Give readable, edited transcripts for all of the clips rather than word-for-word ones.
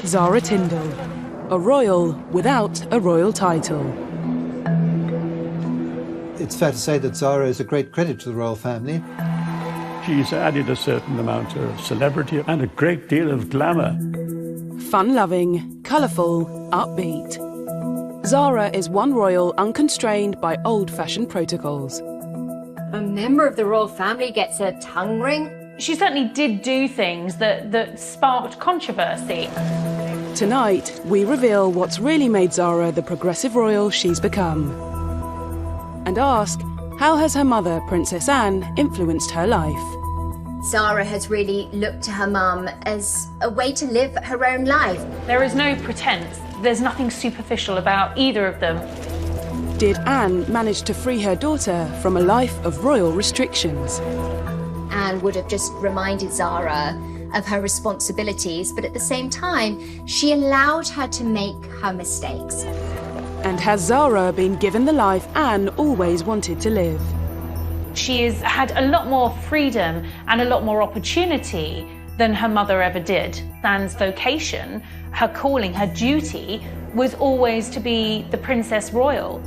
Zara Tindall, a royal without a royal title. It's fair to say that Zara is a great credit to the royal family. She's added a certain amount of celebrity and a great deal of glamour. Fun-loving, colourful, upbeat. Zara is one royal unconstrained by old-fashioned protocols. A member of the royal family gets a tongue ring? She certainly did do things that sparked controversy. Tonight, we reveal what's really made Zara the progressive royal she's become. And ask, how has her mother, Princess Anne, influenced her life? Zara has really looked to her mum as a way to live her own life. There is no pretense. There's nothing superficial about either of them. Did Anne manage to free her daughter from a life of royal restrictions? Anne would have just reminded Zara of her responsibilities, but at the same time, she allowed her to make her mistakes. And has Zara been given the life Anne always wanted to live? She has had a lot more freedom and a lot more opportunity than her mother ever did. Anne's vocation, her calling, her duty was always to be the Princess Royal.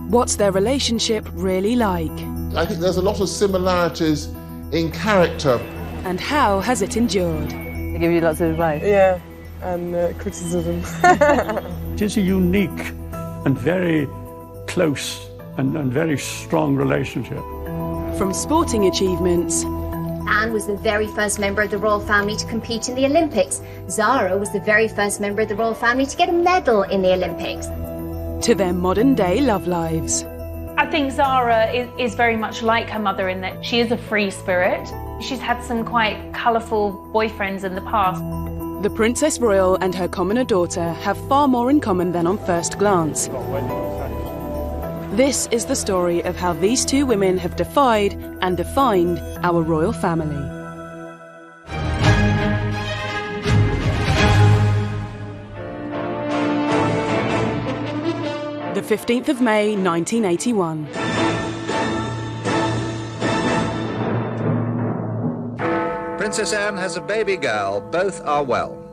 What's their relationship really like? I think there's a lot of similarities in character. And how has it endured? They give you lots of advice. Yeah, and criticism. It is a unique and very close and very strong relationship. From sporting achievements... Anne was the very first member of the royal family to compete in the Olympics. Zara was the very first member of the royal family to get a medal in the Olympics. To their modern-day love lives. I think Zara is very much like her mother in that she is a free spirit. She's had some quite colourful boyfriends in the past. The Princess Royal and her commoner daughter have far more in common than on first glance. This is the story of how these two women have defied and defined our royal family. The 15th of May, 1981. Princess Anne has a baby girl. Both are well.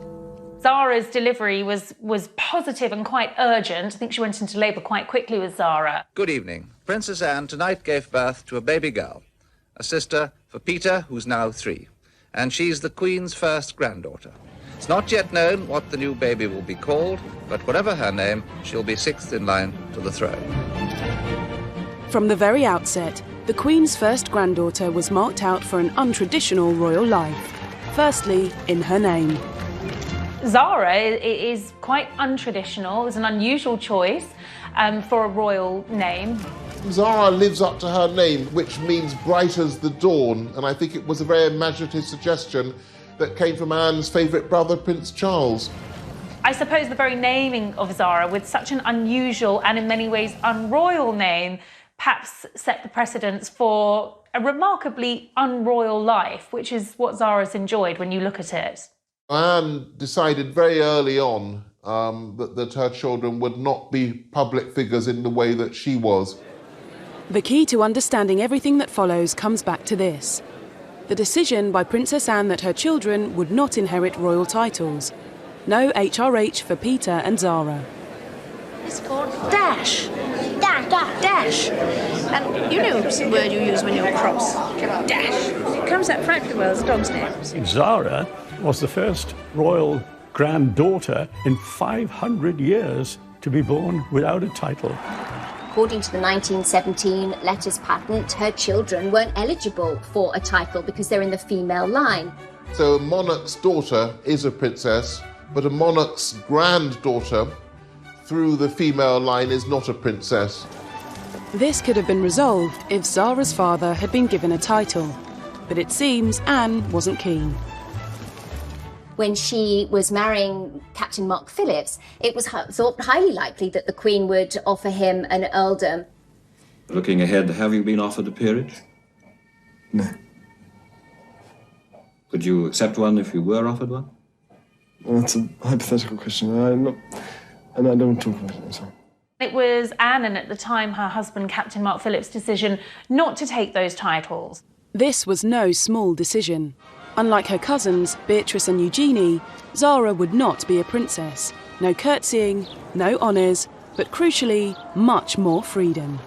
Zara's delivery was positive and quite urgent. I think she went into labour quite quickly with Zara. Good evening. Princess Anne tonight gave birth to a baby girl, a sister for Peter, who's now 3. And she's the Queen's first granddaughter. It's not yet known what the new baby will be called, but whatever her name, she'll be 6th in line to the throne. From the very outset, the Queen's first granddaughter was marked out for an untraditional royal life. Firstly, in her name. Zara is quite untraditional. It was an unusual choice for a royal name. Zara lives up to her name, which means bright as the dawn, and I think it was a very imaginative suggestion that came from Anne's favourite brother, Prince Charles. I suppose the very naming of Zara, with such an unusual and in many ways unroyal name, perhaps set the precedence for a remarkably unroyal life, which is what Zara's enjoyed when you look at it. Anne decided very early on that her children would not be public figures in the way that she was. The key to understanding everything that follows comes back to this. The decision by Princess Anne that her children would not inherit royal titles. No HRH for Peter and Zara. It's called dash. Dash. And you know the word you use when you're cross. Dash. It comes out frankly well as a dog's name. Zara was the first royal granddaughter in 500 years to be born without a title. According to the 1917 letters patent, her children weren't eligible for a title because they're in the female line. So a monarch's daughter is a princess, but a monarch's granddaughter through the female line is not a princess. This could have been resolved if Zara's father had been given a title, but it seems Anne wasn't keen. When she was marrying Captain Mark Phillips, it was thought highly likely that the Queen would offer him an earldom. Looking ahead, have you been offered a peerage? No. Would you accept one if you were offered one? That's a hypothetical question. I don't talk about it. So. It was Anne and at the time her husband, Captain Mark Phillips' decision not to take those titles. This was no small decision. Unlike her cousins, Beatrice and Eugenie, Zara would not be a princess. No curtsying, no honours, but crucially, much more freedom.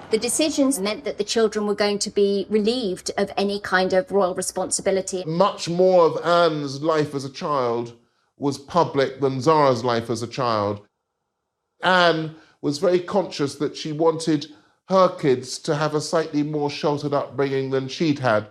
The decisions meant that the children were going to be relieved of any kind of royal responsibility. Much more of Anne's life as a child was public than Zara's life as a child. Anne was very conscious that she wanted her kids to have a slightly more sheltered upbringing than she'd had.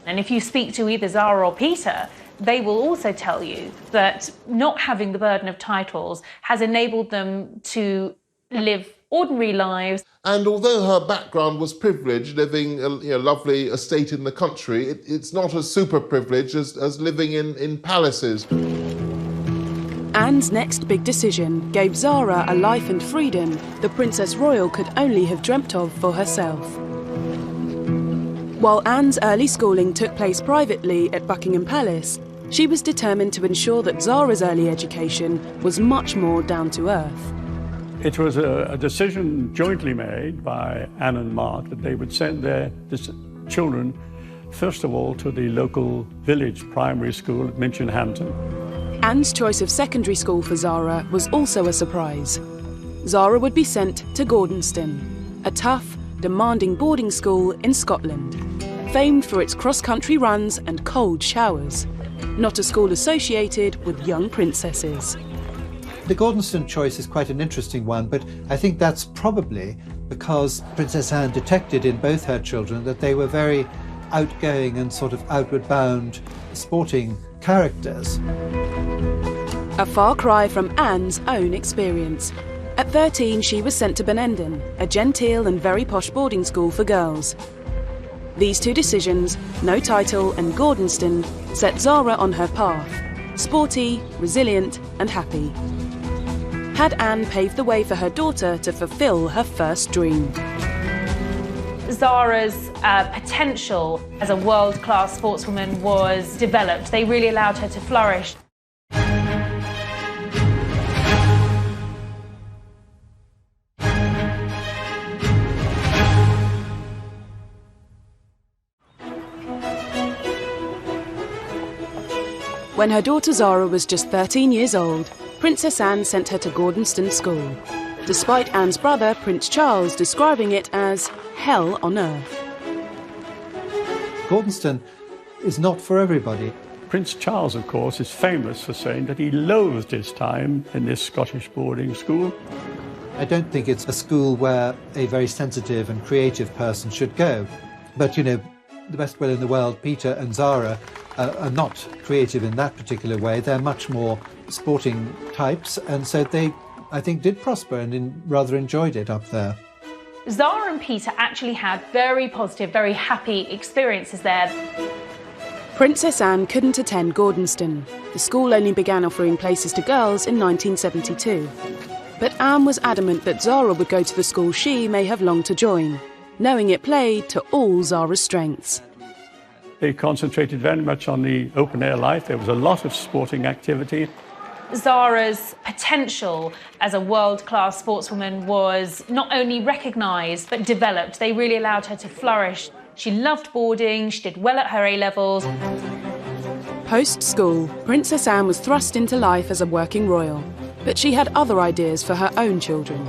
And if you speak to either Zara or Peter, they will also tell you that not having the burden of titles has enabled them to live ordinary lives. And although her background was privileged, living a lovely estate in the country, it's not as super privileged as living in palaces. Anne's next big decision gave Zara a life and freedom the Princess Royal could only have dreamt of for herself. While Anne's early schooling took place privately at Buckingham Palace, she was determined to ensure that Zara's early education was much more down to earth. It was a decision jointly made by Anne and Mark that they would send their children, first of all, to the local village primary school at Minchinhampton. Anne's choice of secondary school for Zara was also a surprise. Zara would be sent to Gordonston, a tough, demanding boarding school in Scotland, famed for its cross-country runs and cold showers, not a school associated with young princesses. The Gordonston choice is quite an interesting one, but I think that's probably because Princess Anne detected in both her children that they were very outgoing and sort of outward-bound sporting characters. A far cry from Anne's own experience. At 13, she was sent to Benenden, a genteel and very posh boarding school for girls. These two decisions, no title and Gordonston, set Zara on her path, sporty, resilient and happy. Had Anne paved the way for her daughter to fulfil her first dream? Zara's potential as a world-class sportswoman was developed. They really allowed her to flourish. When her daughter Zara was just 13 years old, Princess Anne sent her to Gordonston School, despite Anne's brother, Prince Charles, describing it as hell on earth. Gordonston is not for everybody. Prince Charles, of course, is famous for saying that he loathed his time in this Scottish boarding school. I don't think it's a school where a very sensitive and creative person should go. But, the best will in the world, Peter and Zara, are not creative in that particular way. They're much more sporting types, and so they, I think, did prosper and rather enjoyed it up there. Zara and Peter actually had very positive, very happy experiences there. Princess Anne couldn't attend Gordonston. The school only began offering places to girls in 1972. But Anne was adamant that Zara would go to the school she may have longed to join, knowing it played to all Zara's strengths. They concentrated very much on the open-air life. There was a lot of sporting activity. Zara's potential as a world-class sportswoman was not only recognised but developed. They really allowed her to flourish. She loved boarding, she did well at her A-levels. Post-school, Princess Anne was thrust into life as a working royal, but she had other ideas for her own children.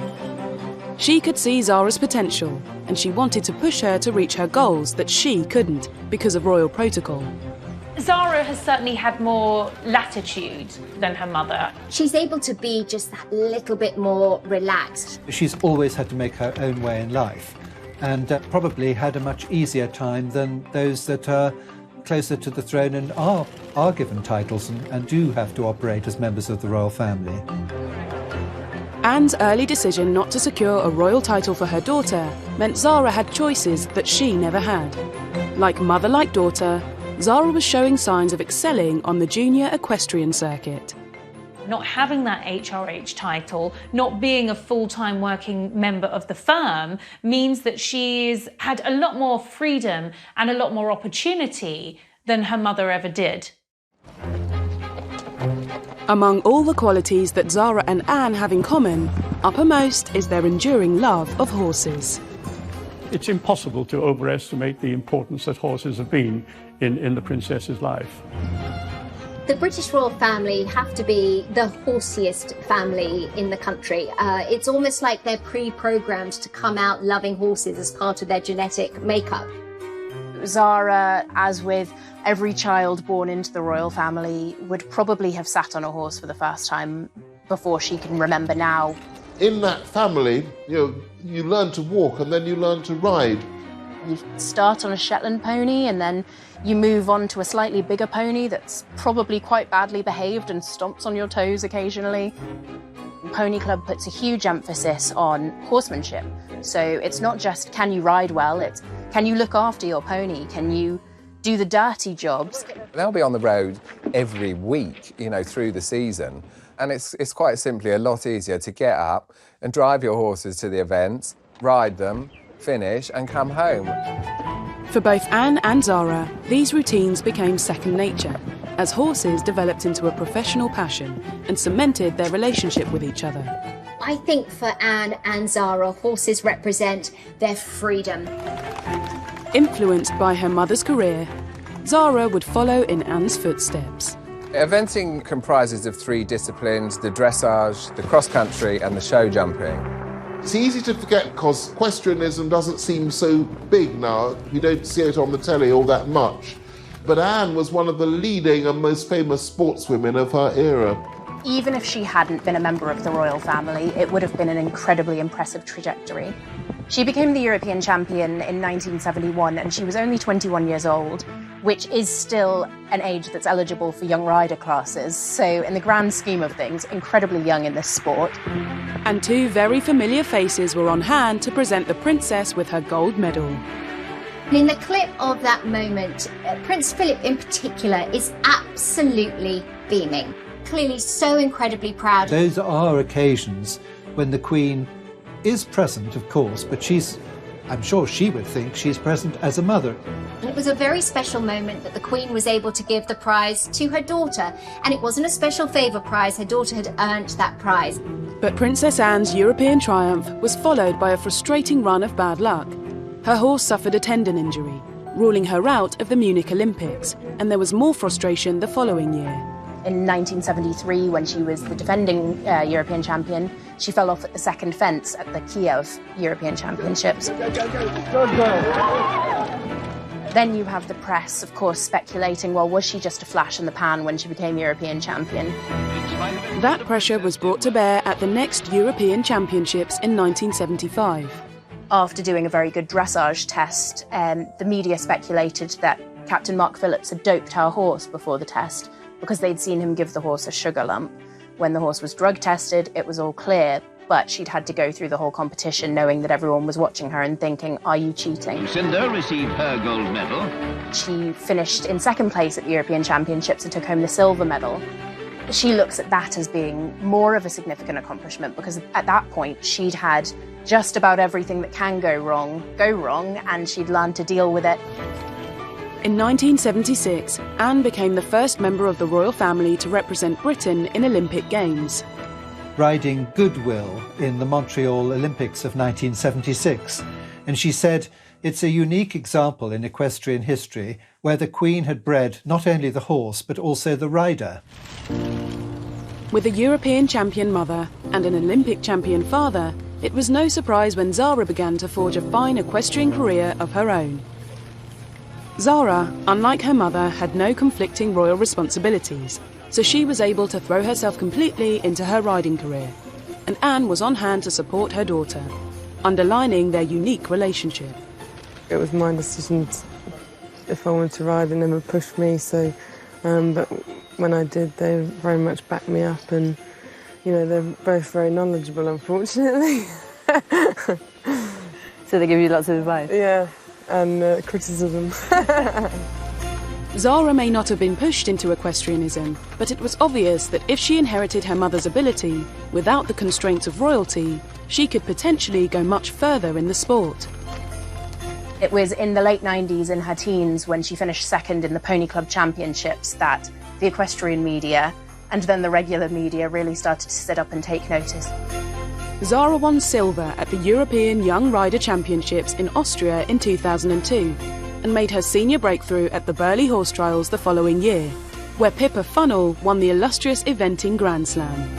She could see Zara's potential, and she wanted to push her to reach her goals that she couldn't because of royal protocol. Zara has certainly had more latitude than her mother. She's able to be just that little bit more relaxed. She's always had to make her own way in life, and probably had a much easier time than those that are closer to the throne and are given titles and do have to operate as members of the royal family. Anne's early decision not to secure a royal title for her daughter meant Zara had choices that she never had. Like mother, like daughter, Zara was showing signs of excelling on the junior equestrian circuit. Not having that HRH title, not being a full-time working member of the firm, means that she's had a lot more freedom and a lot more opportunity than her mother ever did. Among all the qualities that Zara and Anne have in common, uppermost is their enduring love of horses. It's impossible to overestimate the importance that horses have been in the princess's life. The British royal family have to be the horseiest family in the country. It's almost like they're pre-programmed to come out loving horses as part of their genetic makeup. Zara, as with every child born into the royal family, would probably have sat on a horse for the first time before she can remember now. In that family, you learn to walk and then you learn to ride. You start on a Shetland pony and then you move on to a slightly bigger pony that's probably quite badly behaved and stomps on your toes occasionally. Pony Club puts a huge emphasis on horsemanship. So it's not just can you ride well, it's can you look after your pony, can you do the dirty jobs. They'll be on the road every week, through the season. And it's quite simply a lot easier to get up and drive your horses to the events, ride them, finish and come home. For both Anne and Zara, these routines became second nature as horses developed into a professional passion and cemented their relationship with each other. I think for Anne and Zara, horses represent their freedom. Influenced by her mother's career, Zara would follow in Anne's footsteps. Eventing comprises of 3 disciplines: the dressage, the cross-country and the show jumping. It's easy to forget because equestrianism doesn't seem so big now. You don't see it on the telly all that much. But Anne was one of the leading and most famous sportswomen of her era. Even if she hadn't been a member of the royal family, it would have been an incredibly impressive trajectory. She became the European champion in 1971 and she was only 21 years old, which is still an age that's eligible for young rider classes. So in the grand scheme of things, incredibly young in this sport. And 2 very familiar faces were on hand to present the princess with her gold medal. In the clip of that moment, Prince Philip in particular is absolutely beaming. Clearly so incredibly proud. Those are occasions when the Queen is present, of course, but I'm sure she would think she's present as a mother. And it was a very special moment that the Queen was able to give the prize to her daughter. And it wasn't a special favour prize, her daughter had earned that prize. But Princess Anne's European triumph was followed by a frustrating run of bad luck. Her horse suffered a tendon injury, ruling her out of the Munich Olympics, and there was more frustration the following year. In 1973, when she was the defending European champion, she fell off at the second fence at the Kiev European Championships. Then you have the press, of course, speculating, well, was she just a flash in the pan when she became European champion? That pressure was brought to bear at the next European Championships in 1975. After doing a very good dressage test, the media speculated that Captain Mark Phillips had doped her horse before the test because they'd seen him give the horse a sugar lump. When the horse was drug tested, it was all clear, but she'd had to go through the whole competition knowing that everyone was watching her and thinking, are you cheating? Lucinda received her gold medal. She finished in second place at the European Championships and took home the silver medal. She looks at that as being more of a significant accomplishment because at that point she'd had just about everything that can go wrong, and she'd learned to deal with it. In 1976, Anne became the first member of the royal family to represent Britain in Olympic Games. Riding Goodwill in the Montreal Olympics of 1976, and she said, "It's a unique example in equestrian history where the Queen had bred not only the horse but also the rider." With a European champion mother and an Olympic champion father, it was no surprise when Zara began to forge a fine equestrian career of her own. Zara, unlike her mother, had no conflicting royal responsibilities, so she was able to throw herself completely into her riding career, and Anne was on hand to support her daughter, underlining their unique relationship. It was my decision if I wanted to ride, and never pushed me, so but when I did, they very much backed me up, and they're both very knowledgeable, unfortunately. So they give you lots of advice? Yeah, and criticism. Zara may not have been pushed into equestrianism, but it was obvious that if she inherited her mother's ability, without the constraints of royalty, she could potentially go much further in the sport. It was in the late 90s, in her teens, when she finished second in the Pony Club Championships, that the equestrian media and then the regular media really started to sit up and take notice. Zara won silver at the European Young Rider Championships in Austria in 2002. and made her senior breakthrough at the Burghley Horse Trials the following year, where Pippa Funnell won the illustrious eventing Grand Slam.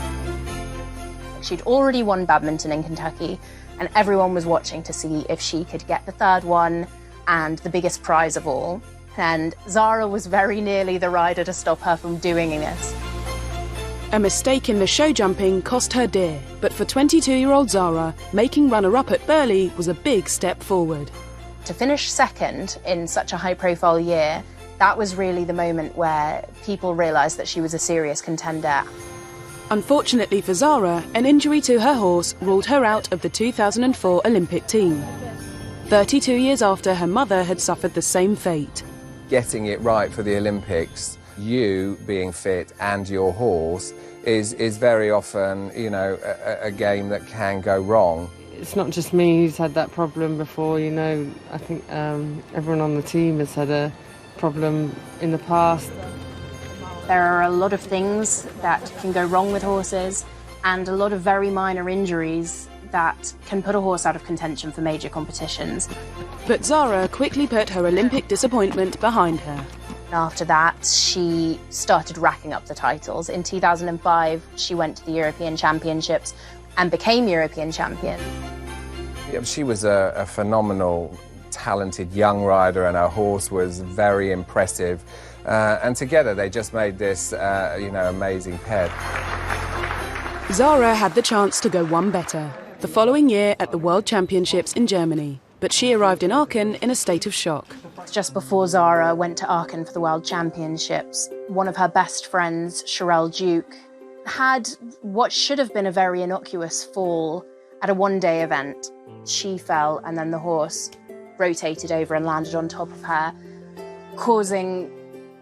She'd already won badminton in Kentucky, and everyone was watching to see if she could get the third one and the biggest prize of all. And Zara was very nearly the rider to stop her from doing this. A mistake in the show jumping cost her dear, but for 22-year-old Zara, making runner-up at Burghley was a big step forward. To finish second in such a high-profile year, that was really the moment where people realised that she was a serious contender. Unfortunately for Zara, an injury to her horse ruled her out of the 2004 Olympic team. 32 years after her mother had suffered the same fate. Getting it right for the Olympics, you being fit and your horse is very often, you know, a game that can go wrong. It's not just me who's had that problem before, you know. I think everyone on the team has had a problem in the past. There are a lot of things that can go wrong with horses and a lot of very minor injuries that can put a horse out of contention for major competitions. But Zara quickly put her Olympic disappointment behind her. After that, she started racking up the titles. In 2005, she went to the European Championships and became European champion. Yeah, she was a phenomenal, talented young rider, and her horse was very impressive. And together they just made this, you know, amazing pair. Zara had the chance to go one better, the following year at the World Championships in Germany, but she arrived in Aachen in a state of shock. Just before Zara went to Aachen for the World Championships, one of her best friends, Sherelle Duke, had what should have been a very innocuous fall at a one-day event. She fell and then the horse rotated over and landed on top of her, causing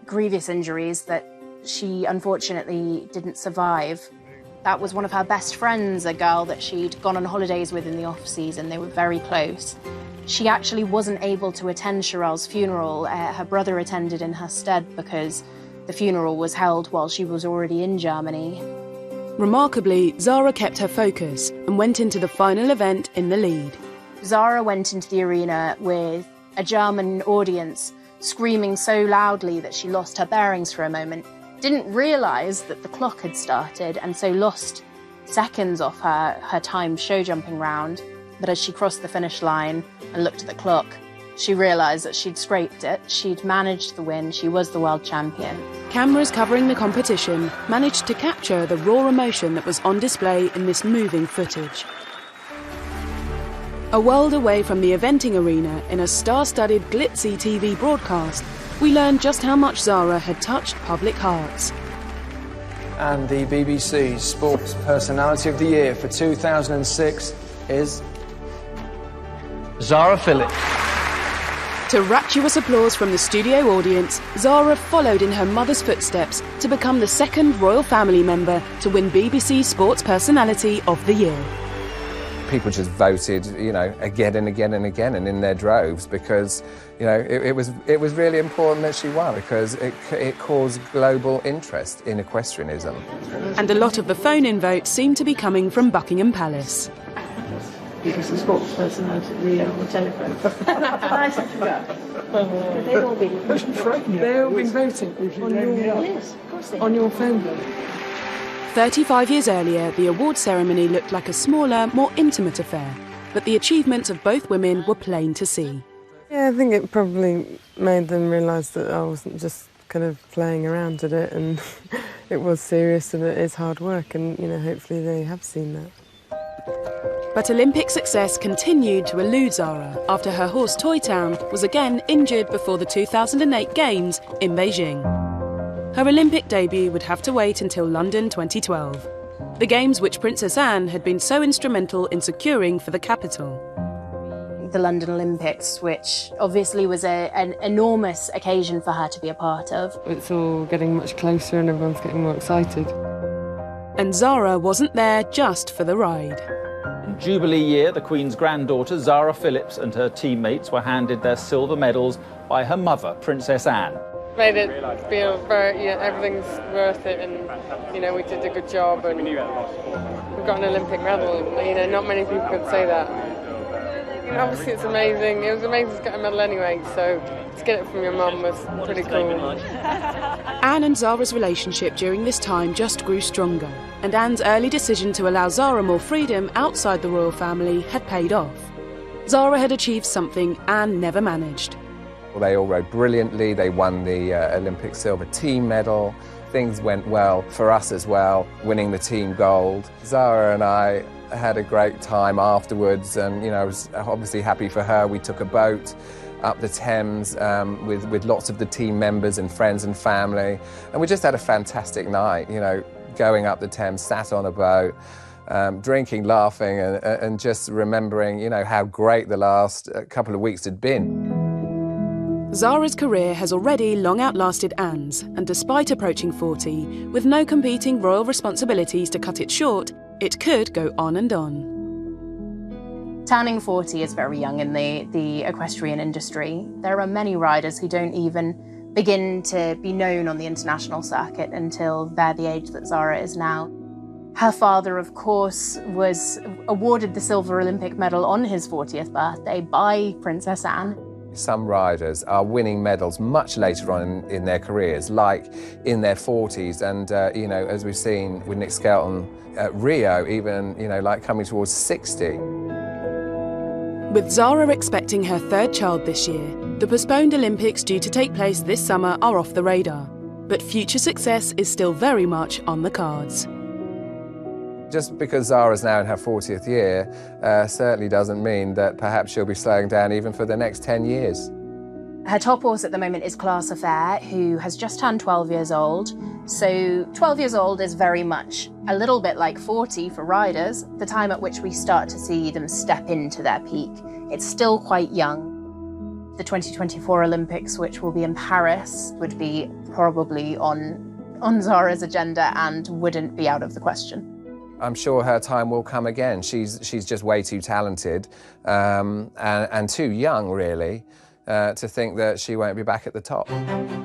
grievous injuries that she unfortunately didn't survive. That was one of her best friends, a girl that she'd gone on holidays with in the off-season. They were very close. She actually wasn't able to attend Sherelle's funeral. Her brother attended in her stead because the funeral was held while she was already in Germany. Remarkably, Zara kept her focus and went into the final event in the lead. Zara went into the arena with a German audience screaming so loudly that she lost her bearings for a moment, didn't realise that the clock had started and so lost seconds off her timed show jumping round. But as she crossed the finish line and looked at the clock, she realised that she'd scraped it, she'd managed the win, she was the world champion. Cameras covering the competition managed to capture the raw emotion that was on display in this moving footage. A world away from the eventing arena, in a star-studded glitzy TV broadcast, we learned just how much Zara had touched public hearts. And the BBC Sports Personality of the Year for 2006 is Zara Phillips. To rapturous applause from the studio audience, Zara followed in her mother's footsteps to become the second royal family member to win BBC Sports Personality of the Year. People just voted, you know, again and again and again, and in their droves, because, you know, it was really important that she won, because it caused global interest in equestrianism. And a lot of the phone-in votes seem to be coming from Buckingham Palace. BBC Sports Personality of the Year on the telephone. They've all been voting on your phone. 35 years earlier, the award ceremony looked like a smaller, more intimate affair, but the achievements of both women were plain to see. Yeah, I think it probably made them realise that I wasn't just kind of playing around at it, and it was serious and it is hard work, and, you know, hopefully they have seen that. But Olympic success continued to elude Zara after her horse Toy Town was again injured before the 2008 Games in Beijing. Her Olympic debut would have to wait until London 2012, the Games which Princess Anne had been so instrumental in securing for the capital. The London Olympics, which obviously was an enormous occasion for her to be a part of. It's all getting much closer and everyone's getting more excited. And Zara wasn't there just for the ride. In Jubilee year, the Queen's granddaughter, Zara Phillips, and her teammates were handed their silver medals by her mother, Princess Anne. Made it feel very, everything's worth it, and, you know, we did a good job, and we got an Olympic medal. You know, not many people could say that. Obviously it's amazing. It was amazing to get a medal anyway, so to get it from your mum was pretty cool. Anne and Zara's relationship during this time just grew stronger, and Anne's early decision to allow Zara more freedom outside the royal family had paid off. Zara had achieved something Anne never managed. Well, they all rode brilliantly. They won the Olympic silver team medal. Things went well for us as well, winning the team gold. Zara and I had a great time afterwards, and I was obviously happy for her. We took a boat up the Thames with lots of the team members and friends and family, and we just had a fantastic night, going up the Thames, sat on a boat, drinking, laughing, and just remembering, how great the last couple of weeks had been. Zara's career has already long outlasted Anne's, and despite approaching 40, with no competing royal responsibilities to cut it short, it could go on and on. Turning 40 is very young in the equestrian industry. There are many riders who don't even begin to be known on the international circuit until they're the age that Zara is now. Her father, of course, was awarded the silver Olympic medal on his 40th birthday by Princess Anne. Some riders are winning medals much later on in their careers, like in their 40s, and as we've seen with Nick Skelton at Rio, even like coming towards 60. With Zara expecting her third child this year, the postponed Olympics due to take place this summer are off the radar, but future success is still very much on the cards. Just because Zara's now in her 40th year certainly doesn't mean that perhaps she'll be slowing down even for the next 10 years. Her top horse at the moment is Class Affair, who has just turned 12 years old. So 12 years old is very much a little bit like 40 for riders, the time at which we start to see them step into their peak. It's still quite young. The 2024 Olympics, which will be in Paris, would be probably on Zara's agenda and wouldn't be out of the question. I'm sure her time will come again. She's just way too talented and too young, really, to think that she won't be back at the top.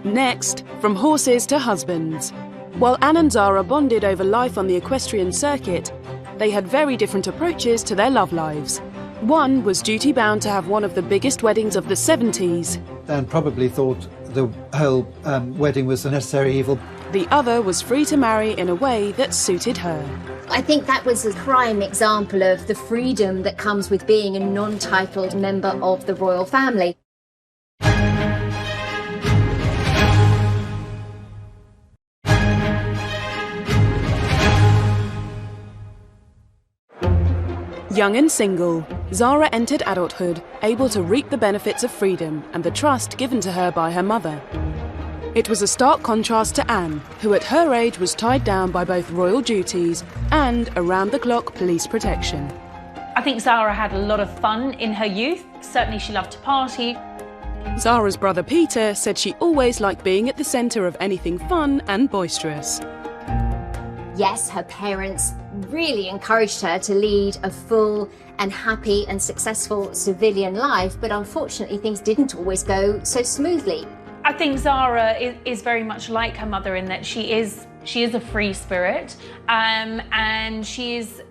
Next, from horses to husbands. While Anne and Zara bonded over life on the equestrian circuit, they had very different approaches to their love lives. One was duty-bound to have one of the biggest weddings of the 70s. And probably thought the whole wedding was a necessary evil. The other was free to marry in a way that suited her. I think that was a prime example of the freedom that comes with being a non-titled member of the royal family. Young and single, Zara entered adulthood, able to reap the benefits of freedom and the trust given to her by her mother. It was a stark contrast to Anne, who at her age was tied down by both royal duties and around-the-clock police protection. I think Zara had a lot of fun in her youth. Certainly she loved to party. Zara's brother Peter said she always liked being at the centre of anything fun and boisterous. Yes, her parents really encouraged her to lead a full and happy and successful civilian life, but unfortunately things didn't always go so smoothly. I think Zara is very much like her mother in that she is a free spirit, and she's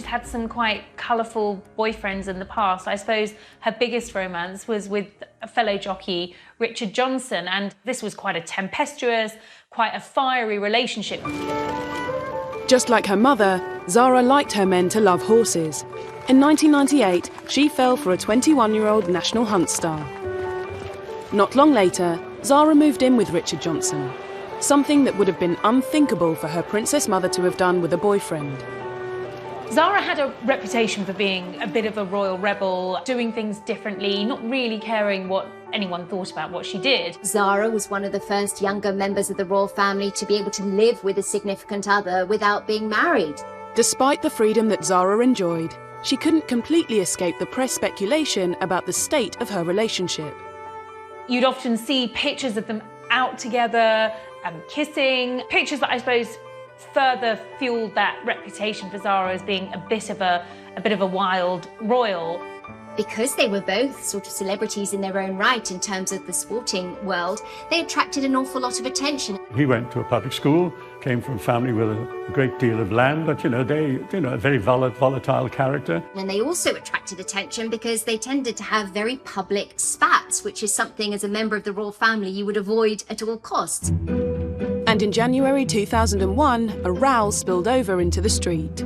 had some quite colourful boyfriends in the past. I suppose her biggest romance was with a fellow jockey, Richard Johnson, and this was quite a tempestuous, quite a fiery relationship. Just like her mother, Zara liked her men to love horses. In 1998, she fell for a 21-year-old National Hunt star. Not long later, Zara moved in with Richard Johnson, something that would have been unthinkable for her princess mother to have done with a boyfriend. Zara had a reputation for being a bit of a royal rebel, doing things differently, not really caring what anyone thought about what she did. Zara was one of the first younger members of the royal family to be able to live with a significant other without being married. Despite the freedom that Zara enjoyed, she couldn't completely escape the press speculation about the state of her relationship. You'd often see pictures of them out together, kissing, pictures that I suppose further fueled that reputation for Zara as being a bit of a wild royal. Because they were both sort of celebrities in their own right in terms of the sporting world, they attracted an awful lot of attention. He went to a public school, came from a family with a great deal of land, but, a very volatile character. And they also attracted attention because they tended to have very public spats, which is something as a member of the royal family you would avoid at all costs. And in January 2001, a row spilled over into the street.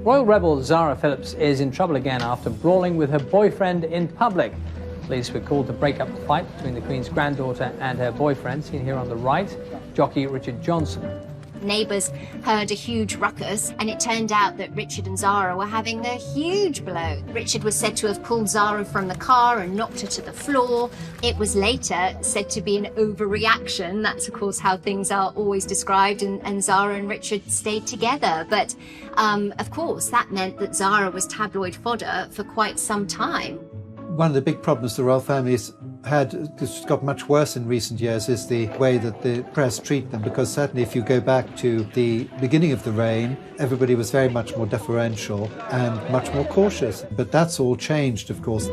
Royal rebel Zara Phillips is in trouble again after brawling with her boyfriend in public. Police were called to break up the fight between the Queen's granddaughter and her boyfriend, seen here on the right, jockey Richard Johnson. Neighbours heard a huge ruckus, and it turned out that Richard and Zara were having a huge blow. Richard was said to have pulled Zara from the car and knocked her to the floor. It was later said to be an overreaction. That's, of course, how things are always described, and Zara and Richard stayed together. But, of course, that meant that Zara was tabloid fodder for quite some time. One of the big problems the royal families had, which got much worse in recent years, is the way that the press treat them, because certainly if you go back to the beginning of the reign, everybody was very much more deferential and much more cautious. But that's all changed, of course.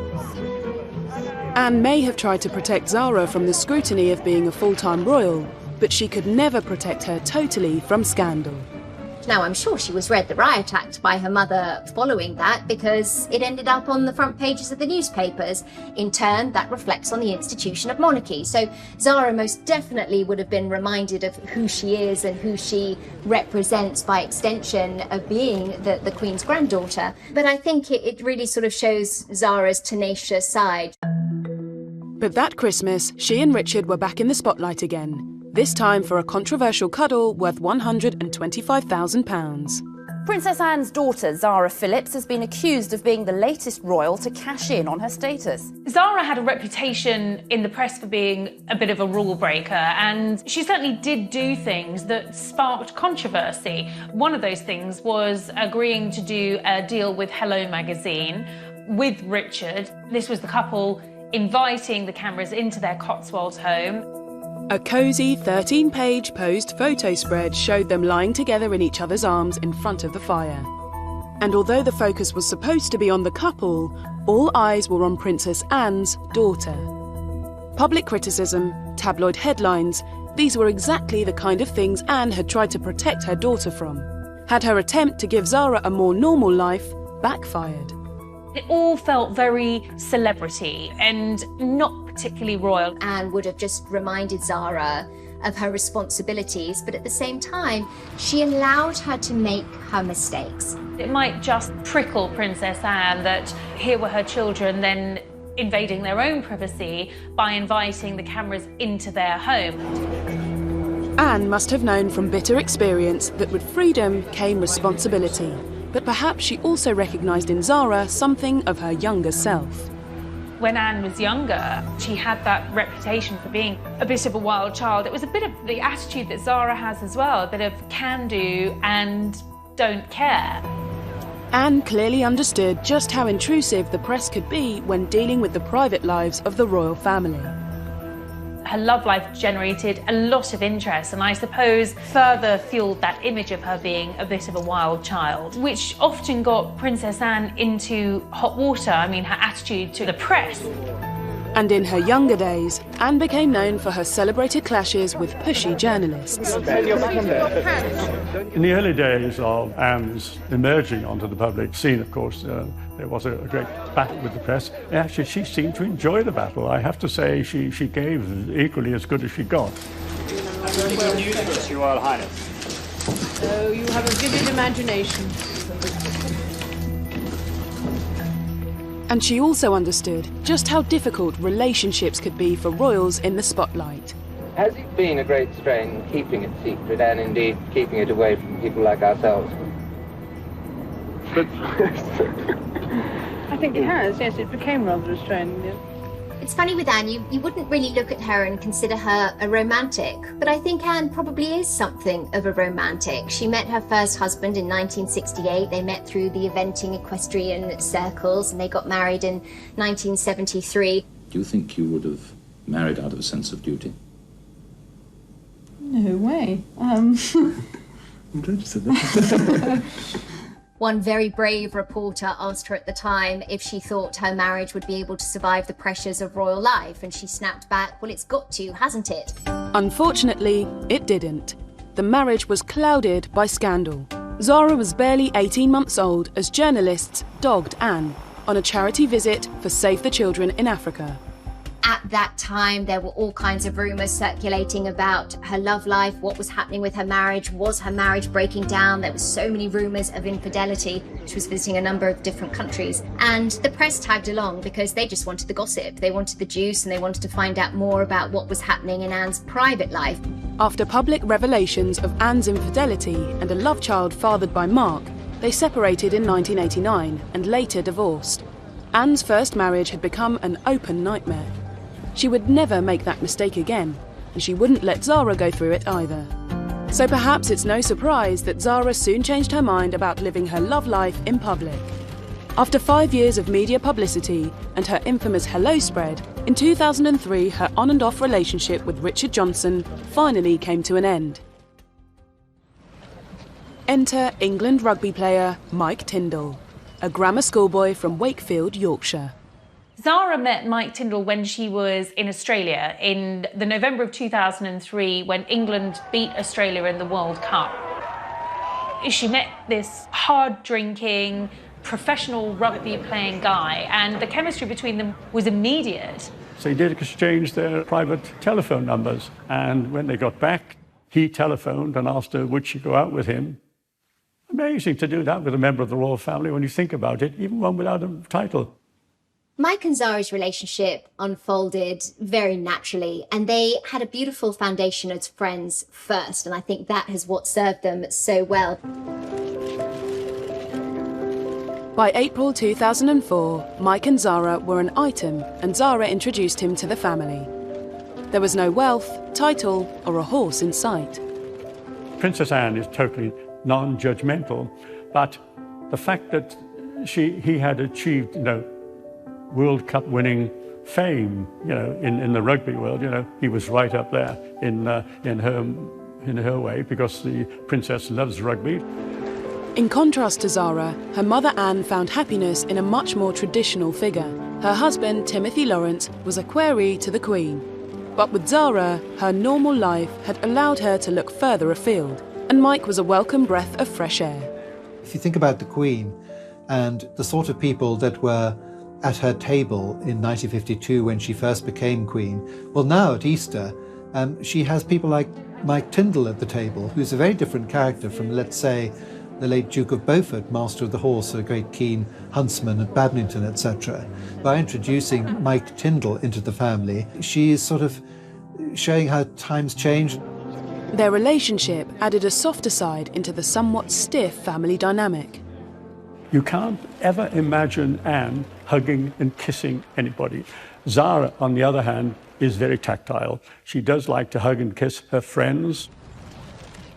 Anne may have tried to protect Zara from the scrutiny of being a full-time royal, but she could never protect her totally from scandal. Now, I'm sure she was read the Riot Act by her mother following that, because it ended up on the front pages of the newspapers. In turn, that reflects on the institution of monarchy. So Zara most definitely would have been reminded of who she is and who she represents by extension of being the Queen's granddaughter. But I think it really sort of shows Zara's tenacious side. But that Christmas, she and Richard were back in the spotlight again. This time for a controversial cuddle worth £125,000. Princess Anne's daughter, Zara Phillips, has been accused of being the latest royal to cash in on her status. Zara had a reputation in the press for being a bit of a rule breaker, and she certainly did do things that sparked controversy. One of those things was agreeing to do a deal with Hello magazine with Richard. This was the couple inviting the cameras into their Cotswold home. A cosy 13-page posed photo spread showed them lying together in each other's arms in front of the fire. And although the focus was supposed to be on the couple, all eyes were on Princess Anne's daughter. Public criticism, tabloid headlines, these were exactly the kind of things Anne had tried to protect her daughter from. Had her attempt to give Zara a more normal life backfired? It all felt very celebrity and not particularly royal. Anne would have just reminded Zara of her responsibilities, but at the same time, she allowed her to make her mistakes. It might just prickle Princess Anne that here were her children then invading their own privacy by inviting the cameras into their home. Anne must have known from bitter experience that with freedom came responsibility. But perhaps she also recognised in Zara something of her younger self. When Anne was younger, she had that reputation for being a bit of a wild child. It was a bit of the attitude that Zara has as well, a bit of can do and don't care. Anne clearly understood just how intrusive the press could be when dealing with the private lives of the royal family. Her love life generated a lot of interest, and I suppose further fueled that image of her being a bit of a wild child, which often got Princess Anne into hot water. I mean, her attitude to the press. And in her younger days, Anne became known for her celebrated clashes with pushy journalists. In the early days of Anne's emerging onto the public scene, of course, there was a great battle with the press. Actually, she seemed to enjoy the battle. I have to say she gave equally as good as she got. Good news for us, Your Royal Highness. So you have a vivid imagination. And she also understood just how difficult relationships could be for royals in the spotlight. Has it been a great strain keeping it secret and indeed keeping it away from people like ourselves? I think it has, yes, it became rather a strain. Yeah. It's funny with Anne, you wouldn't really look at her and consider her a romantic, but I think Anne probably is something of a romantic. She met her first husband in 1968. They met through the eventing equestrian circles, and they got married in 1973. Do you think you would have married out of a sense of duty? No way. I'm glad you said that. One very brave reporter asked her at the time if she thought her marriage would be able to survive the pressures of royal life, and she snapped back, well, it's got to, hasn't it? Unfortunately, it didn't. the marriage was clouded by scandal. Zara was barely 18 months old as journalists dogged Anne on a charity visit for Save the Children in Africa. At that time, there were all kinds of rumours circulating about her love life, what was happening with her marriage, was her marriage breaking down? There were so many rumours of infidelity. She was visiting a number of different countries. And the press tagged along because they just wanted the gossip. They wanted the juice and they wanted to find out more about what was happening in Anne's private life. After public revelations of Anne's infidelity and a love child fathered by Mark, they separated in 1989 and later divorced. Anne's first marriage had become an open nightmare. She would never make that mistake again, and she wouldn't let Zara go through it either. So perhaps it's no surprise that Zara soon changed her mind about living her love life in public. After 5 years of media publicity and her infamous hello spread, in 2003 her on and off relationship with Richard Johnson finally came to an end. Enter England rugby player Mike Tindall, a grammar schoolboy from Wakefield, Yorkshire. Zara met Mike Tindall when she was in Australia in the November of 2003 when England beat Australia in the World Cup. She met this hard-drinking, professional rugby-playing guy, and the chemistry between them was immediate. So they did exchange their private telephone numbers, and when they got back, he telephoned and asked her would she go out with him. Amazing to do that with a member of the royal family when you think about it, even one without a title. Mike and Zara's relationship unfolded very naturally, and they had a beautiful foundation as friends first, and I think that is what served them so well. By April 2004, Mike and Zara were an item, and Zara introduced him to the family. There was no wealth, title, or a horse in sight. Princess Anne is totally non-judgmental, but the fact that he had achieved, World Cup winning fame, in the rugby world, he was right up there in her way because the princess loves rugby. In contrast to Zara, her mother Anne found happiness in a much more traditional figure. Her husband, Timothy Lawrence, was a query to the Queen. But with Zara, her normal life had allowed her to look further afield, and Mike was a welcome breath of fresh air. If you think about the Queen and the sort of people that were at her table in 1952 when she first became Queen, well, now at Easter, she has people like Mike Tindall at the table, who's a very different character from, let's say, the late Duke of Beaufort, Master of the Horse, a great keen huntsman at badminton, etc. By introducing Mike Tindall into the family, she is sort of showing how times change. Their relationship added a softer side into the somewhat stiff family dynamic. You can't ever imagine Anne hugging and kissing anybody. Zara, on the other hand, is very tactile. She does like to hug and kiss her friends.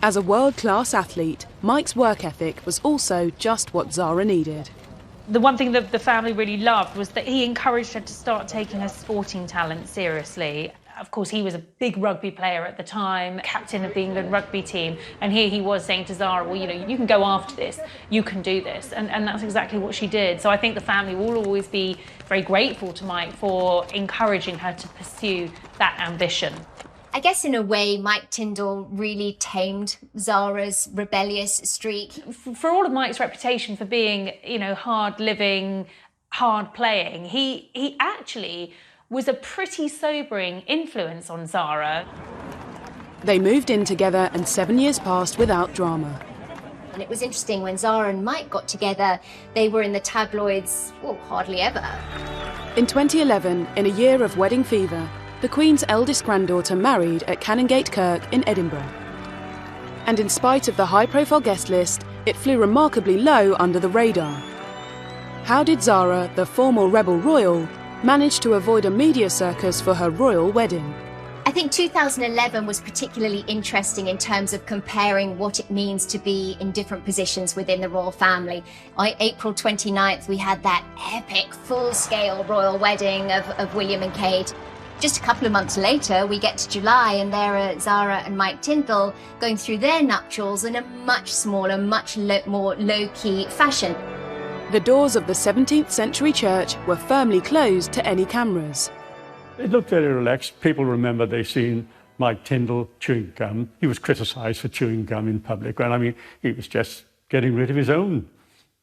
As a world-class athlete, Mike's work ethic was also just what Zara needed. The one thing that the family really loved was that he encouraged her to start taking her sporting talent seriously. Of course, he was a big rugby player at the time, captain of the England rugby team, and here he was saying to Zara, well, you can go after this, you can do this, and that's exactly what she did. So I think the family will always be very grateful to Mike for encouraging her to pursue that ambition. I guess in a way, Mike Tindall really tamed Zara's rebellious streak. For all of Mike's reputation for being, hard-living, hard-playing, he actually was a pretty sobering influence on Zara. They moved in together and 7 years passed without drama. And it was interesting, when Zara and Mike got together, they were in the tabloids, hardly ever. In 2011, in a year of wedding fever, the Queen's eldest granddaughter married at Canongate Kirk in Edinburgh. And in spite of the high-profile guest list, it flew remarkably low under the radar. How did Zara, the former rebel royal, manage to avoid a media circus for her royal wedding? I think 2011 was particularly interesting in terms of comparing what it means to be in different positions within the royal family. On April 29th, we had that epic, full-scale royal wedding of William and Kate. Just a couple of months later, we get to July, and there are Zara and Mike Tindall going through their nuptials in a much smaller, much more low-key fashion. The doors of the 17th century church were firmly closed to any cameras. It looked very relaxed. People remember they've seen Mike Tyndall chewing gum. He was criticised for chewing gum in public. Well, I mean, he was just getting rid of his own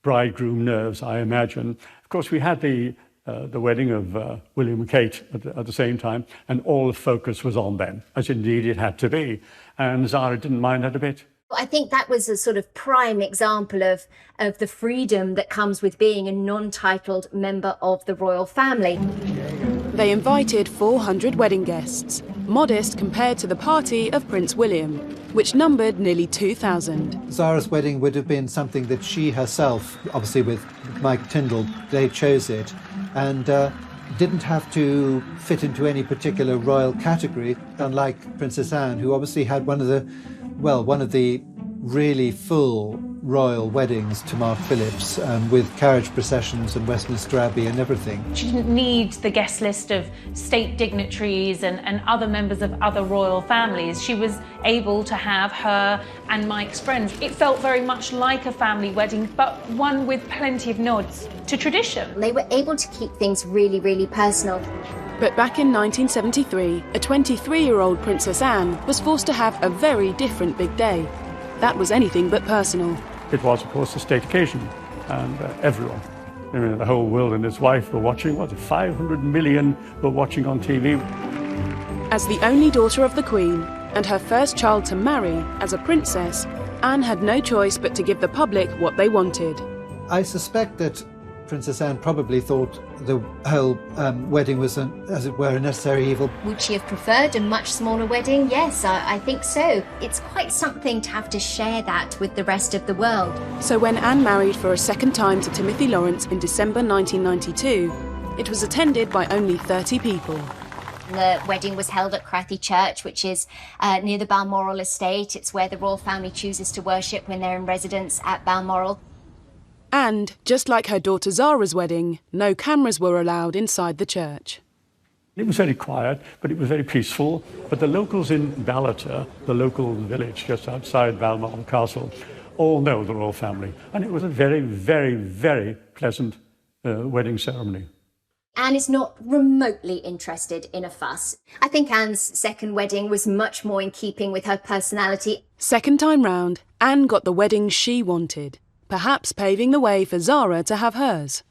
bridegroom nerves, I imagine. Of course, we had the wedding of William and Kate at the same time, and all the focus was on them, as indeed it had to be. And Zara didn't mind that a bit. I think that was a sort of prime example of the freedom that comes with being a non-titled member of the royal family. They invited 400 wedding guests, modest compared to the party of Prince William, which numbered nearly 2,000. Zara's wedding would have been something that she herself, obviously with Mike Tyndall, they chose it, and didn't have to fit into any particular royal category, unlike Princess Anne, who obviously had one of the really full royal weddings to Mark Phillips, with carriage processions and Westminster Abbey and everything. She didn't need the guest list of state dignitaries and other members of other royal families. She was able to have her and Mike's friends. It felt very much like a family wedding, but one with plenty of nods to tradition. They were able to keep things really, really personal. But back in 1973, a 23-year-old Princess Anne was forced to have a very different big day. That was anything but personal. It was, of course, a state occasion, and everyone, the whole world and his wife were watching. 500 million were watching on TV. As the only daughter of the Queen, and her first child to marry as a princess, Anne had no choice but to give the public what they wanted. I suspect that Princess Anne probably thought the whole wedding was, as it were, a necessary evil. Would she have preferred a much smaller wedding? Yes, I think so. It's quite something to have to share that with the rest of the world. So when Anne married for a second time to Timothy Lawrence in December 1992, it was attended by only 30 people. The wedding was held at Crathy Church, which is near the Balmoral estate. It's where the royal family chooses to worship when they're in residence at Balmoral. And, just like her daughter Zara's wedding, no cameras were allowed inside the church. It was very quiet, but it was very peaceful. But the locals in Ballater, the local village just outside Balmoral Castle, all know the royal family. And it was a very, very, very pleasant wedding ceremony. Anne is not remotely interested in a fuss. I think Anne's second wedding was much more in keeping with her personality. Second time round, Anne got the wedding she wanted, perhaps paving the way for Zara to have hers.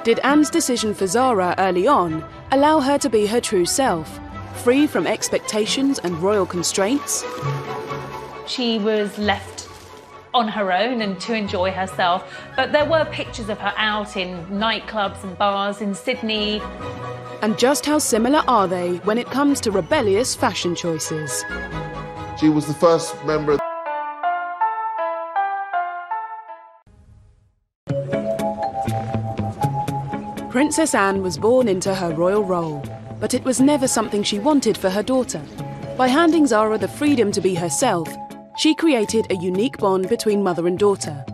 Did Anne's decision for Zara early on allow her to be her true self, free from expectations and royal constraints? She was left on her own and to enjoy herself, but there were pictures of her out in nightclubs and bars in Sydney. And just how similar are they when it comes to rebellious fashion choices? She was the first member of Princess Anne was born into her royal role, but it was never something she wanted for her daughter. By handing Zara the freedom to be herself, she created a unique bond between mother and daughter,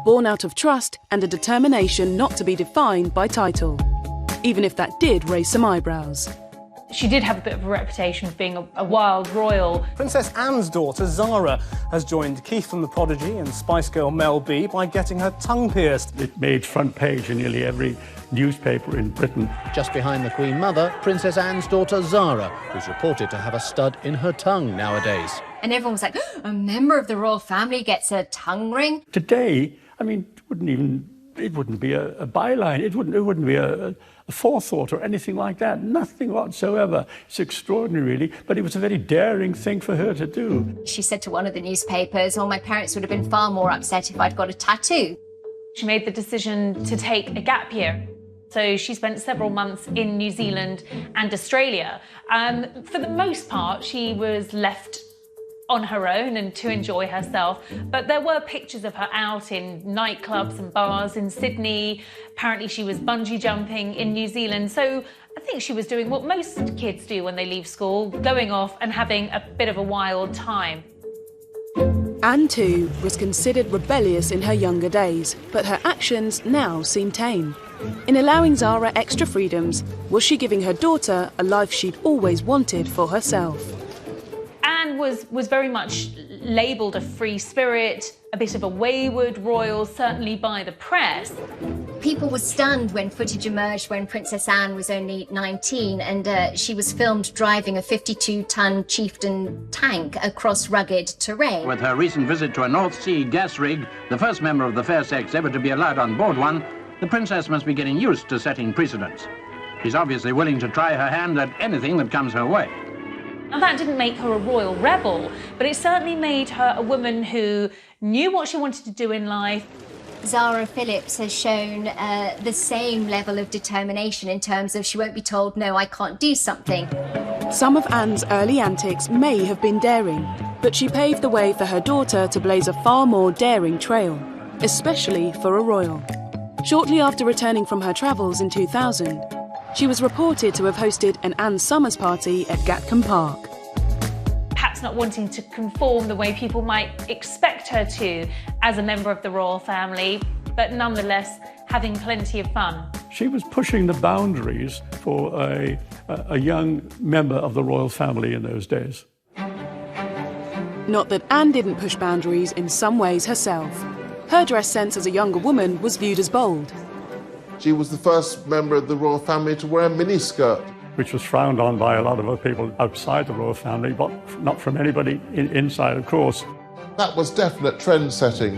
born out of trust and a determination not to be defined by title, even if that did raise some eyebrows. She did have a bit of a reputation of being a wild royal. Princess Anne's daughter, Zara, has joined Keith and the Prodigy and Spice Girl Mel B by getting her tongue pierced. It made front page in nearly every newspaper in Britain. Just behind the Queen Mother, Princess Anne's daughter, Zara, who's reported to have a stud in her tongue nowadays. And everyone was like, a member of the royal family gets a tongue ring? Today, I mean, it wouldn't be a byline. It wouldn't be a forethought or anything like that. Nothing whatsoever. It's extraordinary, really, but it was a very daring thing for her to do. She said to one of the newspapers, oh, my parents would have been far more upset if I'd got a tattoo. She made the decision to take a gap year. So she spent several months in New Zealand and Australia. For the most part, she was left on her own and to enjoy herself. But there were pictures of her out in nightclubs and bars in Sydney. Apparently she was bungee jumping in New Zealand. So I think she was doing what most kids do when they leave school, going off and having a bit of a wild time. Anne, too, was considered rebellious in her younger days, but her actions now seem tame. In allowing Zara extra freedoms, was she giving her daughter a life she'd always wanted for herself? Anne was very much labelled a free spirit, a bit of a wayward royal, certainly by the press. People were stunned when footage emerged when Princess Anne was only 19 and she was filmed driving a 52-ton Chieftain tank across rugged terrain. With her recent visit to a North Sea gas rig, the first member of the fair sex ever to be allowed on board one, the princess must be getting used to setting precedents. She's obviously willing to try her hand at anything that comes her way. Now, that didn't make her a royal rebel, but it certainly made her a woman who knew what she wanted to do in life. Zara Phillips has shown the same level of determination in terms of she won't be told, no, I can't do something. Some of Anne's early antics may have been daring, but she paved the way for her daughter to blaze a far more daring trail, especially for a royal. Shortly after returning from her travels in 2000, she was reported to have hosted an Anne Summers party at Gatcombe Park. Perhaps not wanting to conform the way people might expect her to as a member of the royal family, but nonetheless having plenty of fun. She was pushing the boundaries for a young member of the royal family in those days. Not that Anne didn't push boundaries in some ways herself. Her dress sense as a younger woman was viewed as bold. She was the first member of the royal family to wear a miniskirt. Which was frowned on by a lot of other people outside the royal family, but not from anybody inside, of course. That was definite trend setting.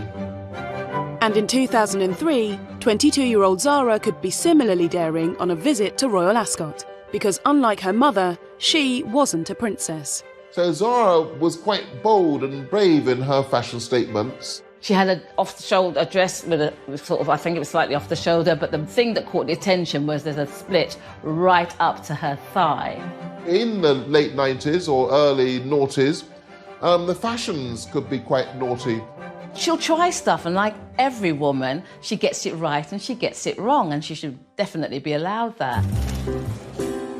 And in 2003, 22-year-old Zara could be similarly daring on a visit to Royal Ascot, because unlike her mother, she wasn't a princess. So Zara was quite bold and brave in her fashion statements. She had an off-the-shoulder dress with a sort of, I think it was slightly off the shoulder, but the thing that caught the attention was there's a split right up to her thigh. In the late 90s or early noughties, the fashions could be quite naughty. She'll try stuff, and like every woman, she gets it right and she gets it wrong, and she should definitely be allowed that.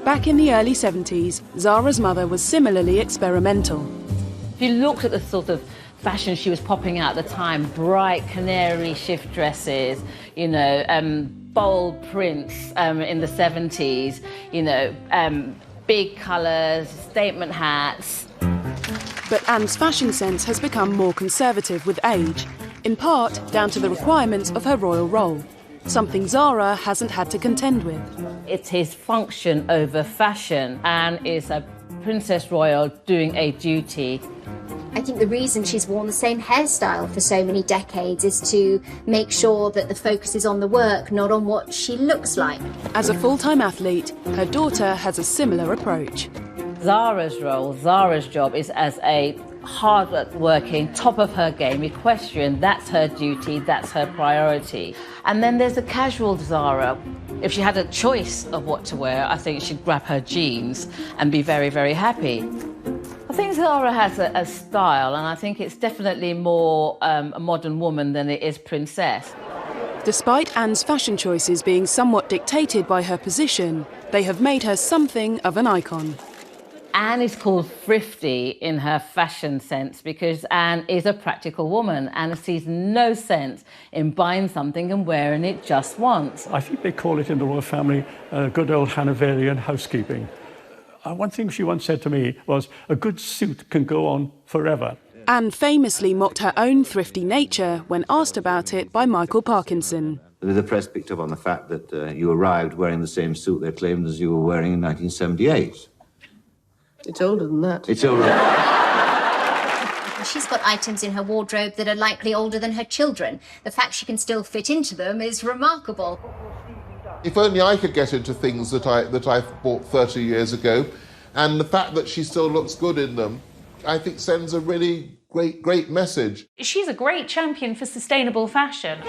Back in the early 70s, Zara's mother was similarly experimental. If you looked at the sort of fashion she was popping out at the time, bright canary shift dresses, you know, bold prints in the 70s, you know, big colours, statement hats. But Anne's fashion sense has become more conservative with age, in part down to the requirements of her royal role, something Zara hasn't had to contend with. It's his function over fashion. Anne is a princess royal doing a duty. I think the reason she's worn the same hairstyle for so many decades is to make sure that the focus is on the work, not on what she looks like. As a full-time athlete, her daughter has a similar approach. Zara's role, Zara's job is as a hard-working, top of her game equestrian. That's her duty, that's her priority. And then there's the casual Zara. If she had a choice of what to wear, I think she'd grab her jeans and be very, very happy. I think Zara has a style, and I think it's definitely more a modern woman than it is princess. Despite Anne's fashion choices being somewhat dictated by her position, they have made her something of an icon. Anne is called thrifty in her fashion sense because Anne is a practical woman. Anne sees no sense in buying something and wearing it just once. I think they call it in the royal family good old Hanoverian housekeeping. One thing she once said to me was, a good suit can go on forever. Anne famously mocked her own thrifty nature when asked about it by Michael Parkinson. The press picked up on the fact that you arrived wearing the same suit they claimed as you were wearing in 1978. It's older than that. It's older. She's got items in her wardrobe that are likely older than her children. The fact she can still fit into them is remarkable. If only I could get into things that I bought 30 years ago, and the fact that she still looks good in them, I think sends a really great message. She's a great champion for sustainable fashion.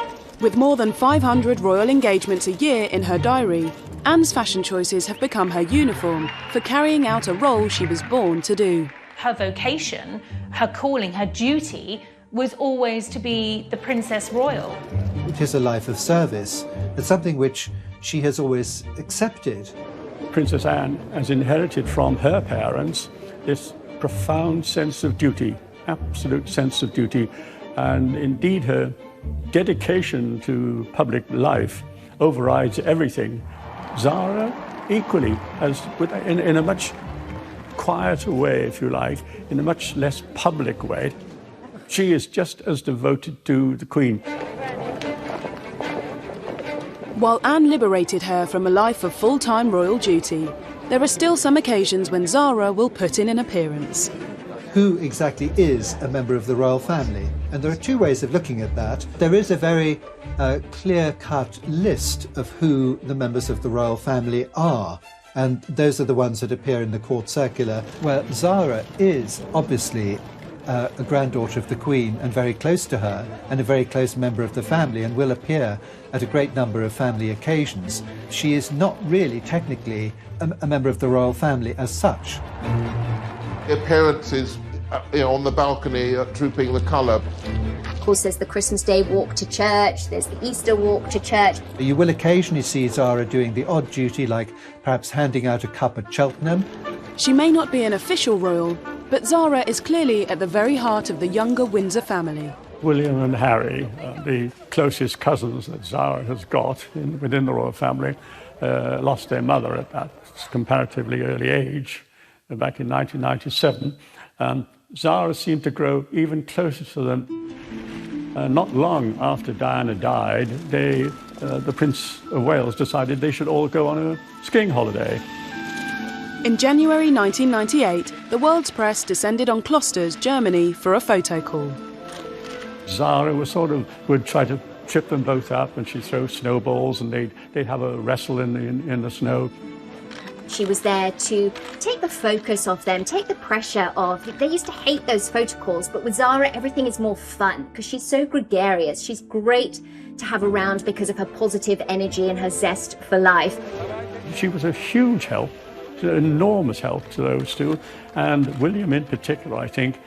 With more than 500 royal engagements a year in her diary, Anne's fashion choices have become her uniform for carrying out a role she was born to do. Her vocation, her calling, her duty was always to be the Princess Royal. It is a life of service. It's something which she has always accepted. Princess Anne has inherited from her parents this profound sense of duty, absolute sense of duty, and indeed her dedication to public life overrides everything. Zara equally, in a much quieter way, if you like, in a much less public way. She is just as devoted to the Queen. While Anne liberated her from a life of full-time royal duty, there are still some occasions when Zara will put in an appearance. Who exactly is a member of the royal family? And there are two ways of looking at that. There is a very clear-cut list of who the members of the royal family are. And those are the ones that appear in the court circular, where Zara is obviously a granddaughter of the Queen and very close to her, and a very close member of the family, and will appear at a great number of family occasions. She is not really technically a member of the royal family as such. Appearances, on the balcony, trooping the colour. Of course, there's the Christmas Day walk to church, there's the Easter walk to church. You will occasionally see Zara doing the odd duty, like perhaps handing out a cup at Cheltenham. She may not be an official royal, but Zara is clearly at the very heart of the younger Windsor family. William and Harry, the closest cousins that Zara has got within the royal family, lost their mother at that comparatively early age, back in 1997. And Zara seemed to grow even closer to them. Not long after Diana died, the Prince of Wales decided they should all go on a skiing holiday. In January 1998, the world's press descended on Klosters, Germany, for a photo call. Zara would try to trip them both up, and she'd throw snowballs, and they'd have a wrestle in the snow. She was there to take the focus off them, take the pressure off. They used to hate those photo calls, but with Zara, everything is more fun because she's so gregarious. She's great to have around because of her positive energy and her zest for life. She was a huge help, an enormous help to those two. And William in particular, I think,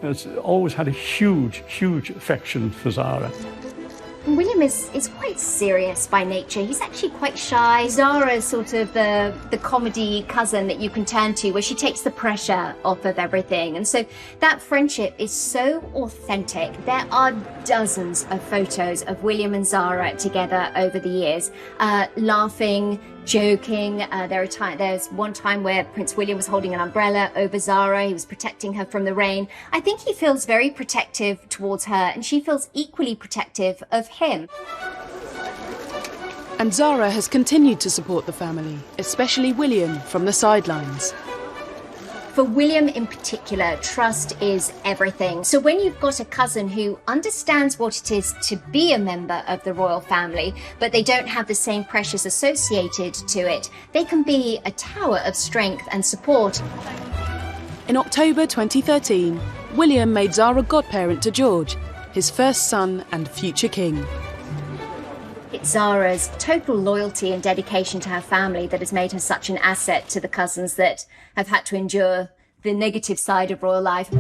has always had a huge, huge affection for Zara. William is quite serious by nature. He's actually quite shy. Zara is sort of the comedy cousin that you can turn to, where she takes the pressure off of everything. And so that friendship is so authentic. There are dozens of photos of William and Zara together over the years, laughing, joking. There's one time where Prince William was holding an umbrella over Zara. He was protecting her from the rain. I think he feels very protective towards her, and she feels equally protective of him. And Zara has continued to support the family, especially William, from the sidelines. For William in particular, trust is everything. So when you've got a cousin who understands what it is to be a member of the royal family, but they don't have the same pressures associated to it, they can be a tower of strength and support. In October 2013, William made Zara godparent to George, his first son and future king. It's Zara's total loyalty and dedication to her family that has made her such an asset to the cousins that have had to endure the negative side of royal life.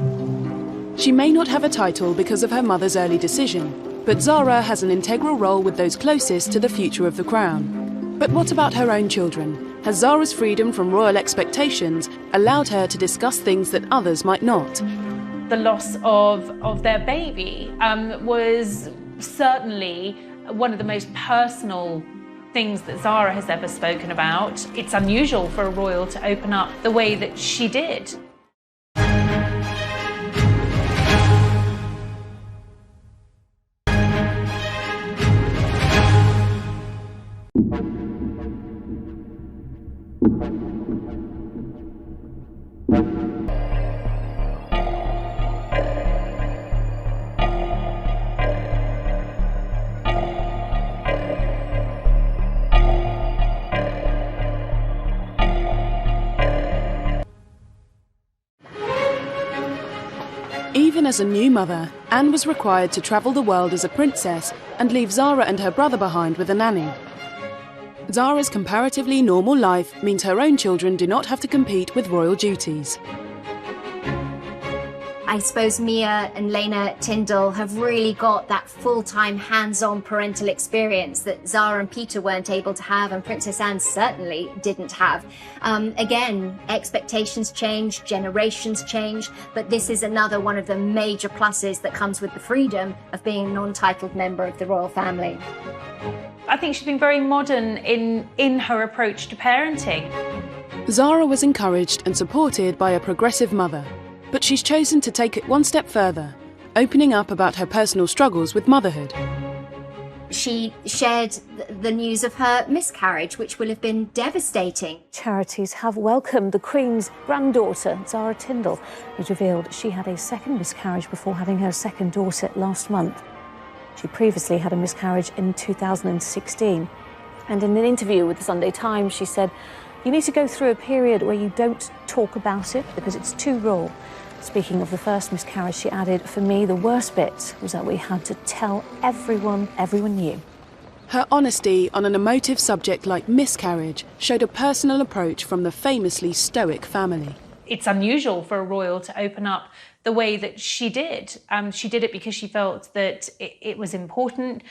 She may not have a title because of her mother's early decision, but Zara has an integral role with those closest to the future of the crown. But what about her own children? Has Zara's freedom from royal expectations allowed her to discuss things that others might not? The loss of their baby was certainly one of the most personal things that Zara has ever spoken about. It's unusual for a royal to open up the way that she did. Even as a new mother, Anne was required to travel the world as a princess and leave Zara and her brother behind with a nanny. Zara's comparatively normal life means her own children do not have to compete with royal duties. I suppose Mia and Lena Tyndall have really got that full-time hands-on parental experience that Zara and Peter weren't able to have, and Princess Anne certainly didn't have. Again, expectations change, generations change, but this is another one of the major pluses that comes with the freedom of being a non-titled member of the royal family. I think she's been very modern in her approach to parenting. Zara was encouraged and supported by a progressive mother, but she's chosen to take it one step further, opening up about her personal struggles with motherhood. She shared the news of her miscarriage, which will have been devastating. Charities have welcomed the Queen's granddaughter, Zara Tindall, who's revealed she had a second miscarriage before having her second daughter last month. She previously had a miscarriage in 2016. And in an interview with the Sunday Times, she said, "You need to go through a period where you don't talk about it because it's too raw." Speaking of the first miscarriage, she added, "For me, the worst bit was that we had to tell everyone knew." Her honesty on an emotive subject like miscarriage showed a personal approach from the famously stoic family. It's unusual for a royal to open up the way that she did. She did it because she felt that it was important.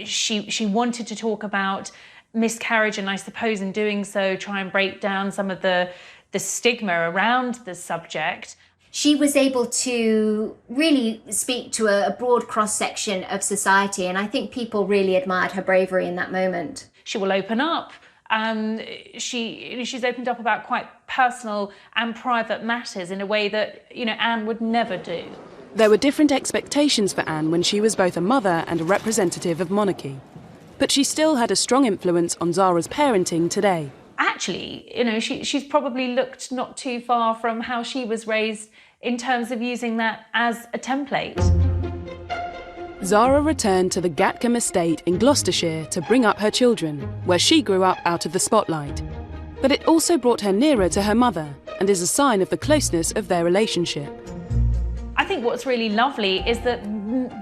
She wanted to talk about miscarriage, and I suppose in doing so try and break down some of the stigma around the subject. She was able to really speak to a broad cross-section of society, and I think people really admired her bravery in that moment. She will open up. She's opened up about quite personal and private matters in a way that, Anne would never do. There were different expectations for Anne when she was both a mother and a representative of monarchy. But she still had a strong influence on Zara's parenting today. Actually, she's probably looked not too far from how she was raised in terms of using that as a template. Zara returned to the Gatcombe estate in Gloucestershire to bring up her children, where she grew up out of the spotlight. But it also brought her nearer to her mother and is a sign of the closeness of their relationship. I think what's really lovely is that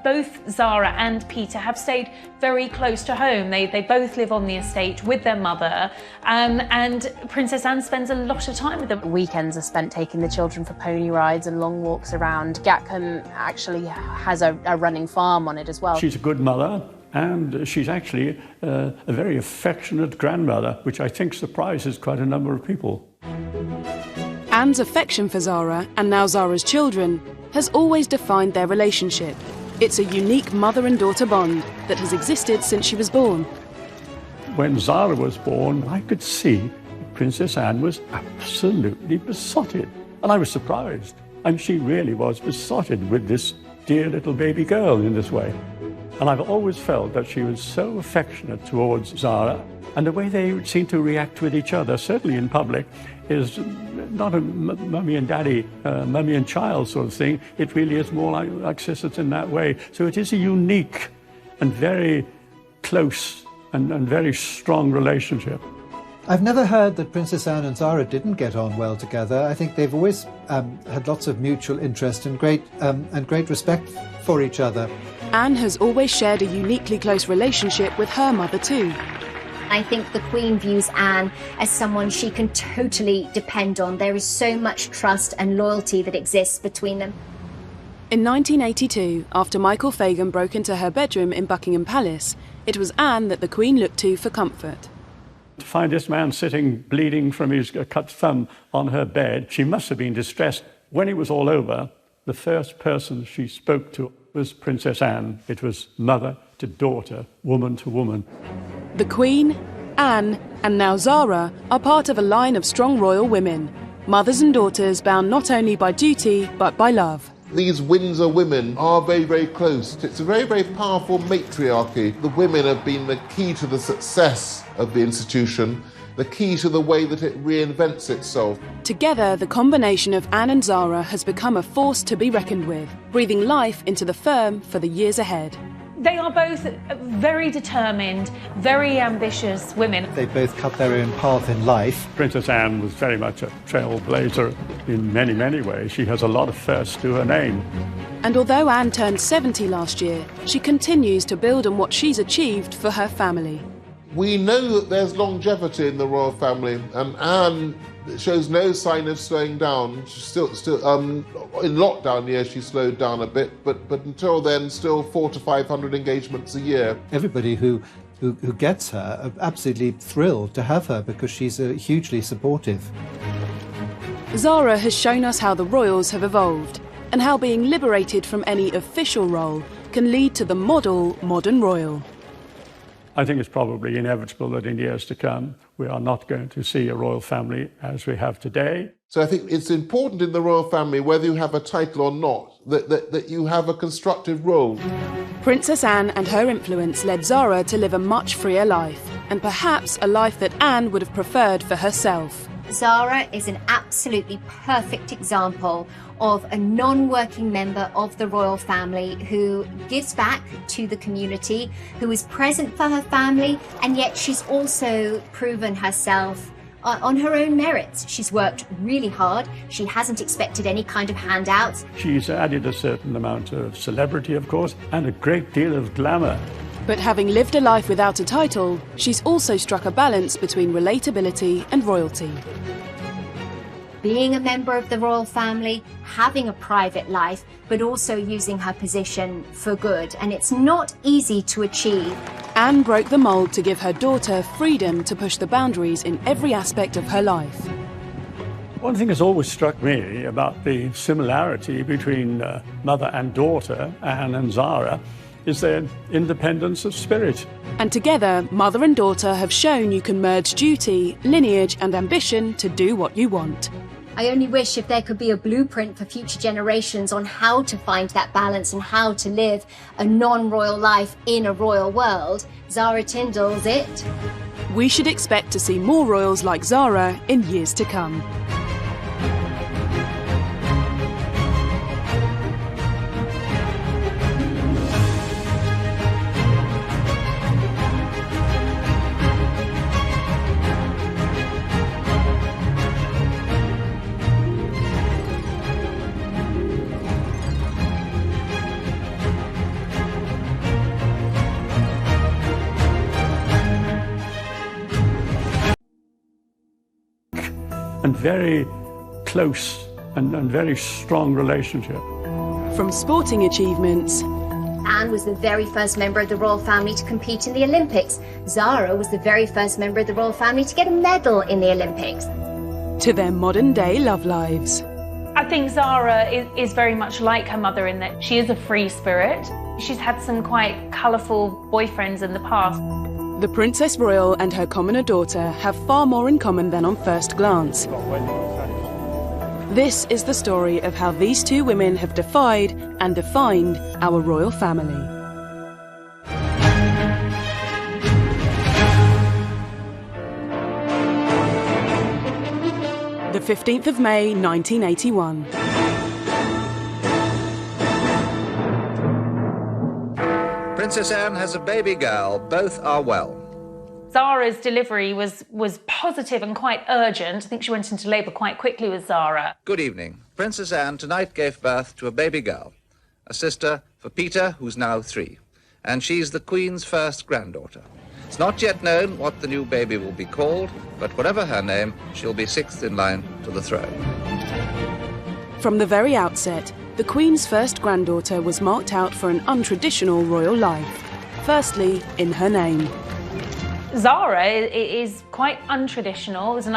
both Zara and Peter have stayed very close to home. They both live on the estate with their mother, and Princess Anne spends a lot of time with them. Weekends are spent taking the children for pony rides and long walks around. Gatcombe actually has a running farm on it as well. She's a good mother, and she's actually a very affectionate grandmother, which I think surprises quite a number of people. Anne's affection for Zara, and now Zara's children, has always defined their relationship. It's a unique mother and daughter bond that has existed since she was born. When Zara was born, I could see Princess Anne was absolutely besotted. And I was surprised. And she really was besotted with this dear little baby girl in this way. And I've always felt that she was so affectionate towards Zara, and the way they seem to react with each other, certainly in public, is not a mummy and daddy, mummy and child sort of thing. It really is more like sisters in that way. So it is a unique and very close and very strong relationship. I've never heard that Princess Anne and Zara didn't get on well together. I think they've always had lots of mutual interest and great respect for each other. Anne has always shared a uniquely close relationship with her mother too. I think the Queen views Anne as someone she can totally depend on. There is so much trust and loyalty that exists between them. In 1982, after Michael Fagan broke into her bedroom in Buckingham Palace, it was Anne that the Queen looked to for comfort. To find this man sitting bleeding from his cut thumb on her bed, she must have been distressed. When it was all over, the first person she spoke to was Princess Anne. It was mother to daughter, woman to woman. The Queen, Anne, and now Zara are part of a line of strong royal women, mothers and daughters bound not only by duty but by love. These Windsor women are very, very close. It's a very, very powerful matriarchy. The women have been the key to the success of the institution, the key to the way that it reinvents itself. Together, the combination of Anne and Zara has become a force to be reckoned with, breathing life into the firm for the years ahead. They are both very determined, very ambitious women. They both cut their own path in life. Princess Anne was very much a trailblazer in many, many ways. She has a lot of firsts to her name. And although Anne turned 70 last year, she continues to build on what she's achieved for her family. We know that there's longevity in the royal family, and Anne shows no sign of slowing down. She's still in lockdown years she slowed down a bit, but until then, still 400 to 500 engagements a year. Everybody who gets her are absolutely thrilled to have her because she's hugely supportive. Zara has shown us how the royals have evolved and how being liberated from any official role can lead to the model modern royal. I think it's probably inevitable that in years to come we are not going to see a royal family as we have today. So I think it's important in the royal family, whether you have a title or not, that you have a constructive role. Princess Anne and her influence led Zara to live a much freer life, and perhaps a life that Anne would have preferred for herself. Zara is an absolutely perfect example of a non-working member of the royal family who gives back to the community, who is present for her family, and yet she's also proven herself on her own merits. She's worked really hard. She hasn't expected any kind of handouts. She's added a certain amount of celebrity, of course, and a great deal of glamour. But having lived a life without a title, she's also struck a balance between relatability and royalty. Being a member of the royal family, having a private life, but also using her position for good. And it's not easy to achieve. Anne broke the mould to give her daughter freedom to push the boundaries in every aspect of her life. One thing that's always struck me about the similarity between mother and daughter, Anne and Zara, is their independence of spirit. And together, mother and daughter have shown you can merge duty, lineage and ambition to do what you want. I only wish if there could be a blueprint for future generations on how to find that balance and how to live a non-royal life in a royal world. Zara Tindall's it. We should expect to see more royals like Zara in years to come. And very close and very strong relationship. From sporting achievements, Anne was the very first member of the royal family to compete in the Olympics. Zara was the very first member of the royal family to get a medal in the Olympics. to their modern-day love lives. I think Zara is very much like her mother in that she is a free spirit. She's had some quite colourful boyfriends in the past. The Princess Royal and her commoner daughter have far more in common than on first glance. This is the story of how these two women have defied and defined our royal family. The 15th of May, 1981. Princess Anne has a baby girl. Both are well. Zara's delivery was positive and quite urgent. I think she went into labour quite quickly with Zara. Good evening. Princess Anne tonight gave birth to a baby girl, a sister for Peter, who's now 3. And she's the Queen's first granddaughter. It's not yet known what the new baby will be called, but whatever her name, she'll be 6th in line to the throne. From the very outset, the Queen's first granddaughter was marked out for an untraditional royal life. Firstly, in her name. Zara is quite untraditional. There's an